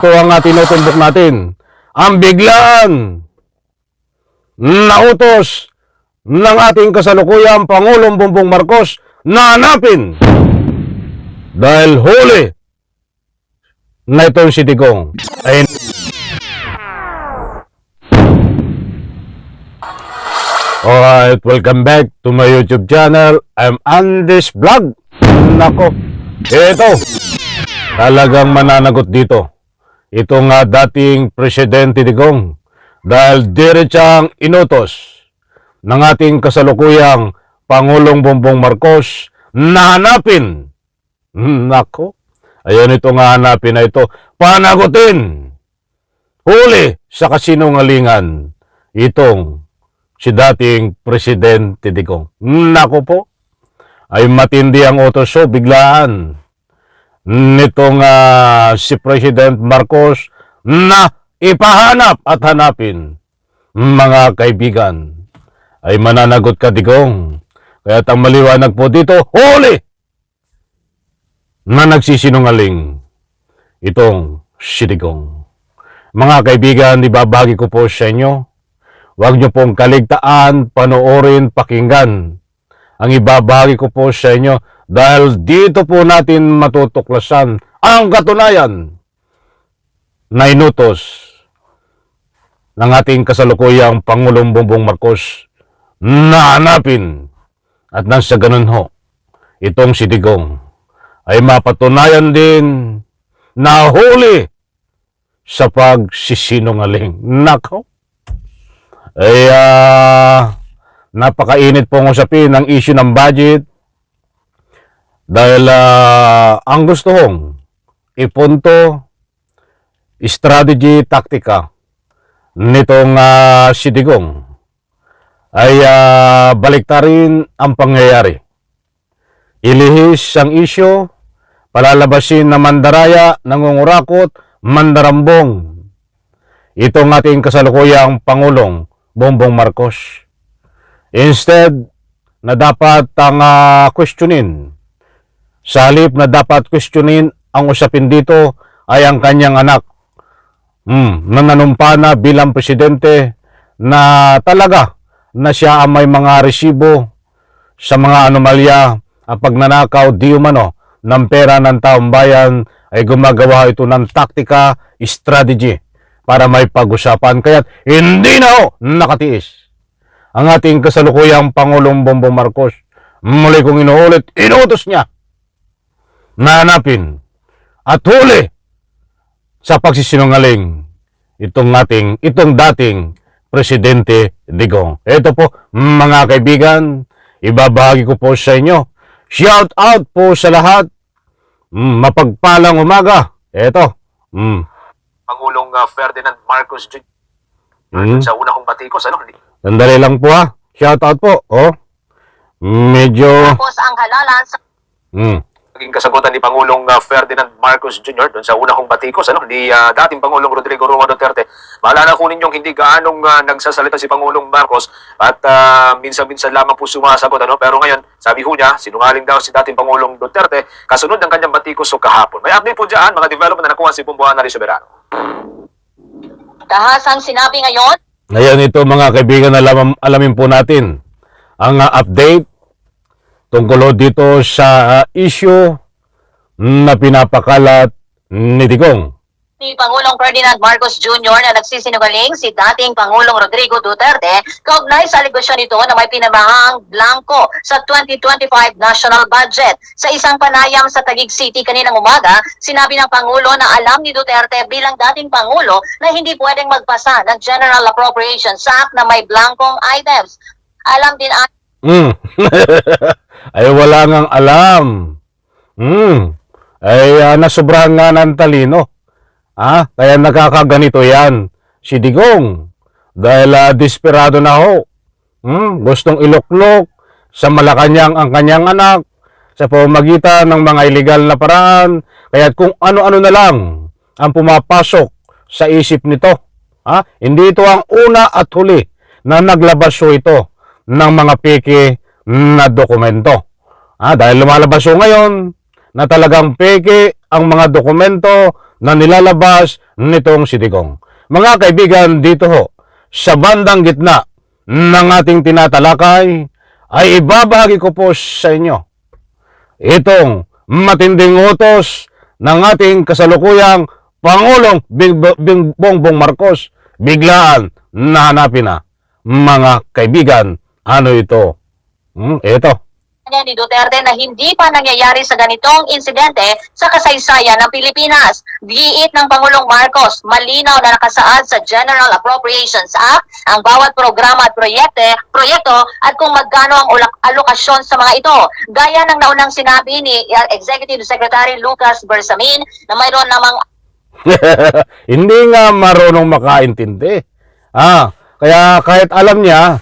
Ito ang tinutumbok natin. Ang biglaan na utos ng ating kasalukuyang Pangulong Bongbong Marcos na hanapin dahil huli na itong si Digong. Ay, alright, welcome back to my YouTube channel. I'm Andes Vlog. Nako, ito talagang mananagot dito itong dating Presidente Digong dahil diretsang inutos ng ating kasalukuyang Pangulong Bongbong Marcos na hanapin. Nako, ayun itong hanapin na ito, panagutin, huli sa kasinungalingan itong si dating Presidente Digong. Nako po, ay matindi ang utos, so biglaan nitong si President Marcos na ipahanap at hanapin. Mga kaibigan, ay mananagot ka, Digong. Kaya ang maliwanag po dito, huli na nagsisinungaling itong si Digong. Mga kaibigan, ibabagi ko po sa inyo, huwag niyo pong kaligtaan, panoorin, pakinggan ang ibabagi ko po sa inyo dahil dito po natin matutuklasan ang katunayan na inutos ng ating kasalukuyang Pangulong Bongbong Marcos na hanapin at nang sa ganun ho, itong si Digong ay mapatunayan din na huli sa pagsisinungaling. Nako, ay napakainit pong usapin ang issue ng budget dahil ang gusto kong ipunto, strategy, taktika nitong si Digong ay baliktarin ang pangyayari. Ilihis ang issue, palalabasin na mandaraya, nangungurakot, mandarambong itong ating kasalukuyang Pangulong Bongbong Marcos. Instead na dapat ang questionin, sa halip na dapat questionin, ang usapin dito ay ang kanyang anak na nanumpa na bilang presidente na talaga na siya ang may mga resibo sa mga anomalya at pagnanakaw di umano ng pera ng taong bayan, ay gumagawa ito ng taktika, strategy para may pag-usapan. Kaya hindi na nakatiis ang ating kasalukuyang Pangulong Bongbong Marcos. Muli kong inuulit, inuutos niya na hanapin at huli sa pagsisinungaling itong dating Presidente Digong. Ito po mga kaibigan, ibabahagi ko po sa inyo. Shout out po sa lahat. Mapagpalang umaga. Ito. Pangulong Ferdinand Marcos Jr. Sa una kong batikos, ano? Sandali lang po Shout out po. Medyo Tapos ang halalan sa Naging kasagutan ni Pangulong Ferdinand Marcos Jr. doon sa una kong batikos, ano? Ni dating Pangulong Rodrigo Roa Duterte. Maalala ko ninyong hindi gaanong nagsasalita si Pangulong Marcos at minsan-minsan lamang po sumasagot, ano? Pero ngayon, sabi ho niya, sinungaling daw si dating Pangulong Duterte kasunod ng kanyang batikos o kahapon. May update po dyan, mga development na nakuha si Bumbuana Rizzoberano. tahasang sinabi ngayon, ngayon ito mga kaibigan, alamin po natin ang update tungkol dito sa issue na pinapakalat ni Digong. ni Pangulong Ferdinand Marcos Jr. na nagsisinungaling si dating Pangulong Rodrigo Duterte kaugnay sa aligasyon nito na may pinamahang blanco sa 2025 national budget. Sa isang panayam sa Taguig City kaninang umaga, sinabi ng Pangulo na alam ni Duterte bilang dating Pangulo na hindi pwedeng magpasa ng General Appropriations Act na may blankong items. Alam din Ay wala ngang alam. Ay nasobrahan nga ng talino. Kaya nakakaganito yan si Digong dahil desperado na ho. Gustong iluklok sa Malacanang ang kanyang anak sa pamamagitan ng mga illegal na paraan. Kaya kung ano-ano na lang ang pumapasok sa isip nito. Hindi ito ang una at huli na naglabas ito ng mga peke na dokumento. Dahil lumalabas ngayon na talagang peke ang mga dokumento na nilalabas nitong si Digong. Mga kaibigan, dito ho, sa bandang gitna ng ating tinatalakay, ay ibabahagi ko po sa inyo itong matinding utos ng ating kasalukuyang Pangulong Bongbong Marcos. Biglaan nahanapin na. Mga kaibigan, ano ito? Ito. Ni Duterte na hindi pa nangyayari sa ganitong insidente sa kasaysayan ng Pilipinas. Giit ng Pangulong Marcos, malinaw na nakasaad sa General Appropriations Act ang bawat programa at proyekto at kung magkano ang alokasyon sa mga ito. Gaya ng naunang sinabi ni Executive Secretary Lucas Bersamin na mayroon namang Hindi nga marunong makaintindi. Kaya kahit alam niya,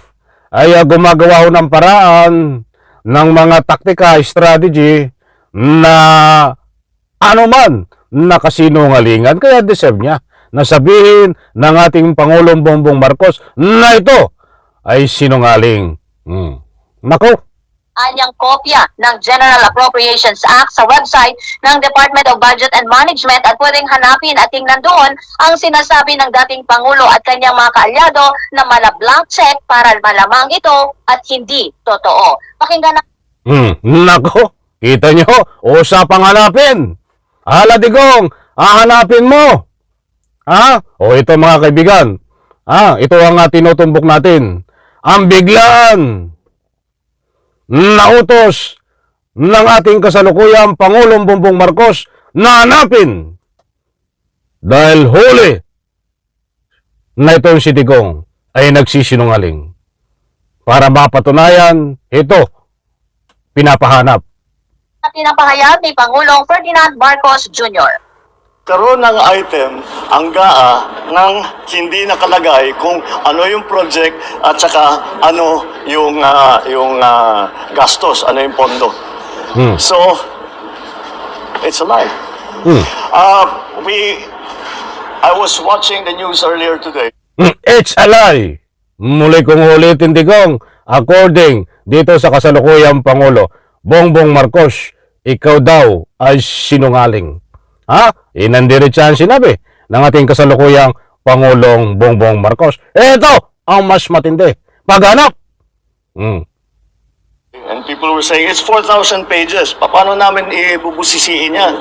ay gumagawa ho ng paraan ng mga taktika, strategy na anuman nakasinungalingan. Kaya deserve niya na sabihin ng ating Pangulong Bongbong Marcos na ito ay sinungaling. Nako! anyang kopya ng General Appropriations Act sa website ng Department of Budget and Management at pwedeng hanapin at tingnan doon ang sinasabi ng dating Pangulo at kanyang mga kaalyado na mala-blank check para malamang ito at hindi totoo. Pakinggan na. Nako, kita nyo, usapang hanapin. Hala Digong, hahanapin mo. O ito mga kaibigan, ito ang tinutumbok natin. Ang biglaan nautos ng ating kasalukuyang Pangulong Bongbong Marcos na hanapin dahil huli na itong si Digong ay nagsisinungaling. Para mapatunayan, ito, pinapahanap. Pinapahayag ni Pangulong Ferdinand Marcos Jr. Karoon ng item ang GAA nang hindi nakalagay kung ano yung project at saka ano yung gastos, ano yung pondo. So, it's a lie. I was watching the news earlier today. It's a lie. Muli kong ulitin Digong, according dito sa kasalukuyang Pangulo, Bongbong Marcos, ikaw daw ay sinungaling. Inandiretsahan sinabi ng ating kasalukuyang Pangulong Bongbong Marcos. Ito ang mas matindi. Paghanap. And people were saying, it's 4,000 pages. Paano namin ibubusisiin yan?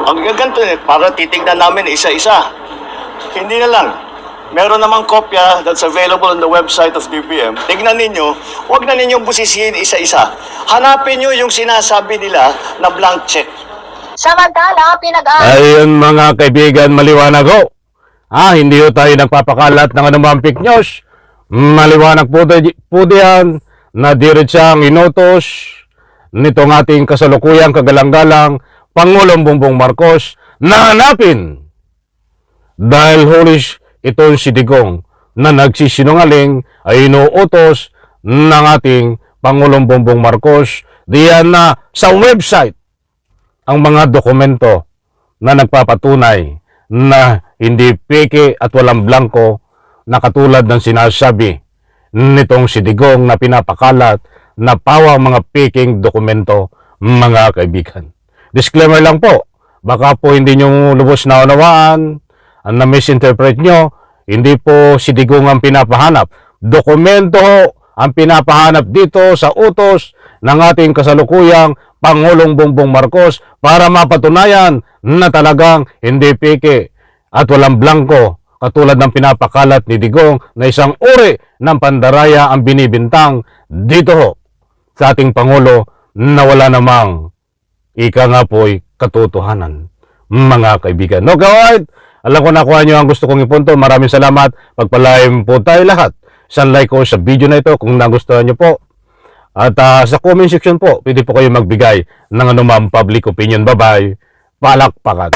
Ang ganito para titignan namin isa-isa. Hindi na lang. Meron namang kopya that's available on the website of DBM. Tignan ninyo, huwag na ninyong busisiin isa-isa. Hanapin nyo yung sinasabi nila na blank check. Samantala, Ayun mga kaibigan, maliwanag ho. Hindi ho tayo nagpapakalat ng anumang fake news. Maliwanag po diyan na diretsang inutos nitong ating kasalukuyang kagalang-galang Pangulong Bongbong Marcos na hanapin dahil hulis itong si Digong na nagsisinungaling ay inuutos ng ating Pangulong Bongbong Marcos diyan na sa website ang mga dokumento na nagpapatunay na hindi peke at walang blanco na katulad ng sinasabi nitong si Digong na pinapakalat na pawang mga peking dokumento, mga kaibigan. Disclaimer lang po, baka po hindi nyo lubos na unawaan, na misinterpret nyo, hindi po si Digong ang pinapahanap. Dokumento ang pinapahanap dito sa utos ng ating kasalukuyang Pangulong Bongbong Marcos para mapatunayan na talagang hindi peke at walang blanco katulad ng pinapakalat ni Digong na isang uri ng pandaraya ang binibintang dito ho sa ating Pangulo na wala namang ika nga po'y katotohanan, mga kaibigan. No, kawait, alam ko nakuha nyo ang gusto kong ipunto. Maraming salamat. Pagpalaim po tayo lahat. Isang like ko sa video na ito kung nagustuhan nyo po. At sa comment section po, pwede po kayo magbigay ng anumang public opinion. Bye-bye. Palakpakan.